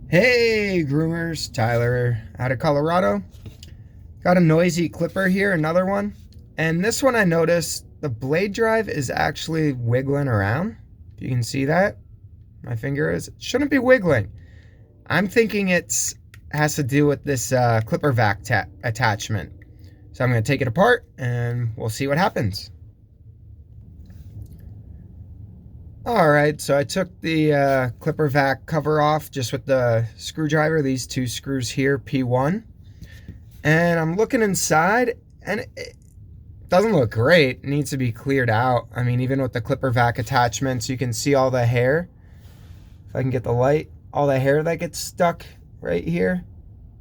Hey groomers, Tyler out of Colorado. Got a noisy clipper here, another one. And this one I noticed the blade drive is actually wiggling around. If you can see that, my finger is. It shouldn't be wiggling. I'm thinking it's has to do with this Clipper Vac attachment. So I'm going to take it apart and we'll see what happens. Alright, so I took the Clipper Vac cover off just with the screwdriver, these two screws here, P1. And I'm looking inside and it doesn't look great. It needs to be cleared out. I mean, even with the Clipper Vac attachments, you can see all the hair. If I can get the light, all the hair that gets stuck right here.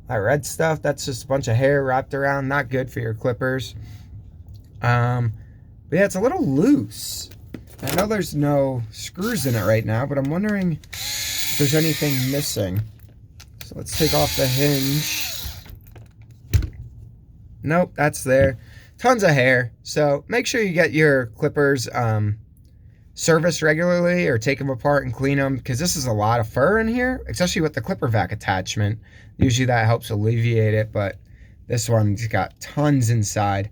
That red stuff, that's just a bunch of hair wrapped around. Not good for your clippers. But yeah, it's a little loose. I know there's no screws in it right now, but I'm wondering if there's anything missing. So let's take off the hinge. Nope, that's there. Tons of hair. So make sure you get your clippers serviced regularly or take them apart and clean them, because this is a lot of fur in here, especially with the Clipper Vac attachment. Usually that helps alleviate it, but this one's got tons inside.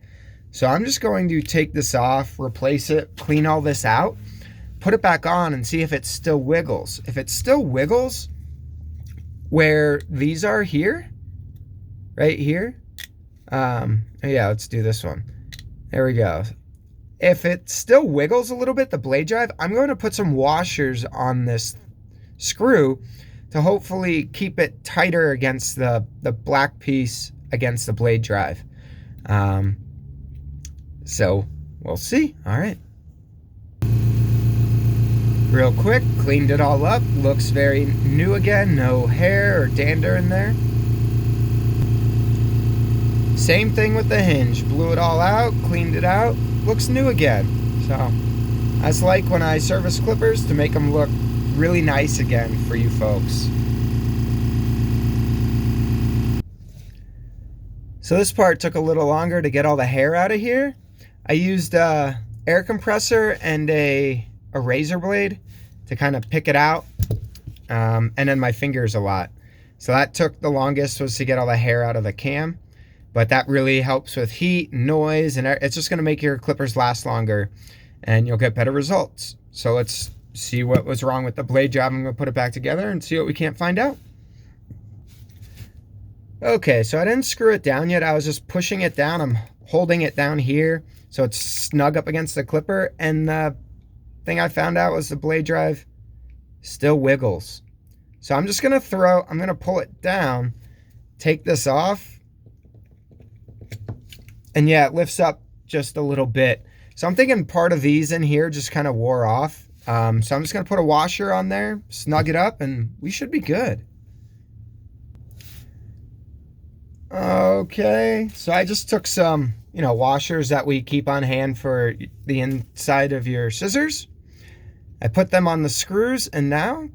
So I'm just going to take this off, replace it, clean all this out, put it back on and see if it still wiggles. If it still wiggles where these are here, right here. Yeah, let's do this one. There we go. If it still wiggles a little bit, the blade drive, I'm going to put some washers on this screw to hopefully keep it tighter against the black piece against the blade drive. So we'll see. All right. Real quick, cleaned it all up. Looks very new again. No hair or dander in there. Same thing with the hinge. Blew it all out, cleaned it out. Looks new again. So that's like when I service clippers, to make them look really nice again for you folks. So this part took a little longer to get all the hair out of here. I used a air compressor and a razor blade to kind of pick it out, and then my fingers a lot. So that took the longest, was to get all the hair out of the cam, but that really helps with heat, noise, and it's just going to make your clippers last longer and you'll get better results. So let's see what was wrong with the blade job. I'm going to put it back together and see what we can't find out. Okay, so I didn't screw it down yet. I was just pushing it down. I'm holding it down here so it's snug up against the clipper, and the thing I found out was the blade drive still wiggles. So I'm just gonna pull it down, take this off, and yeah, it lifts up just a little bit. So I'm thinking part of these in here just kind of wore off. So I'm just gonna put a washer on there, snug it up, and we should be good. Okay, so I just took some, washers that we keep on hand for the inside of your scissors. I put them on the screws, and now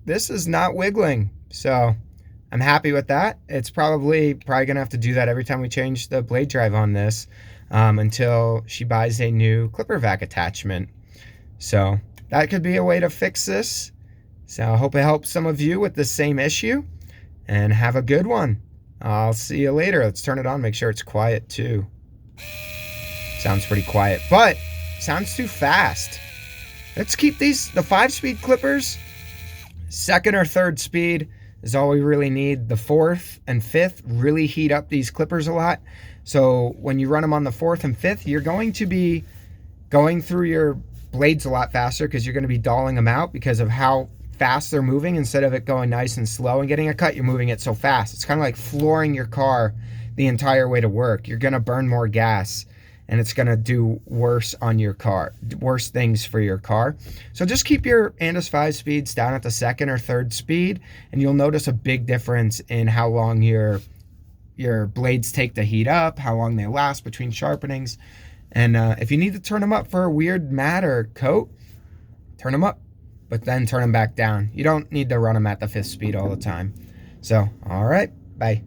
this is not wiggling. So I'm happy with that. It's probably gonna have to do that every time we change the blade drive on this, until she buys a new Clipper Vac attachment. So that could be a way to fix this. So I hope it helps some of you with the same issue, and have a good one. I'll see you later. Let's turn it on, make sure it's quiet too. Sounds pretty quiet, but sounds too fast. Let's keep the 5-speed clippers. 2nd or 3rd speed is all we really need. The 4th and 5th really heat up these clippers a lot. So when you run them on the 4th and 5th, you're going to be going through your blades a lot faster, because you're going to be dulling them out because of how fast they're moving. Instead of it going nice and slow and getting a cut, you're moving it so fast. It's kind of like flooring your car the entire way to work. You're going to burn more gas, and it's going to do worse on your car, worse things for your car. So just keep your Andis 5 speeds down at the 2nd or 3rd speed, and you'll notice a big difference in how long your blades take to heat up, how long they last between sharpenings. And if you need to turn them up for a weird mat or coat, turn them up, but then turn them back down. You don't need to run them at the 5th speed all the time. So, all right, bye.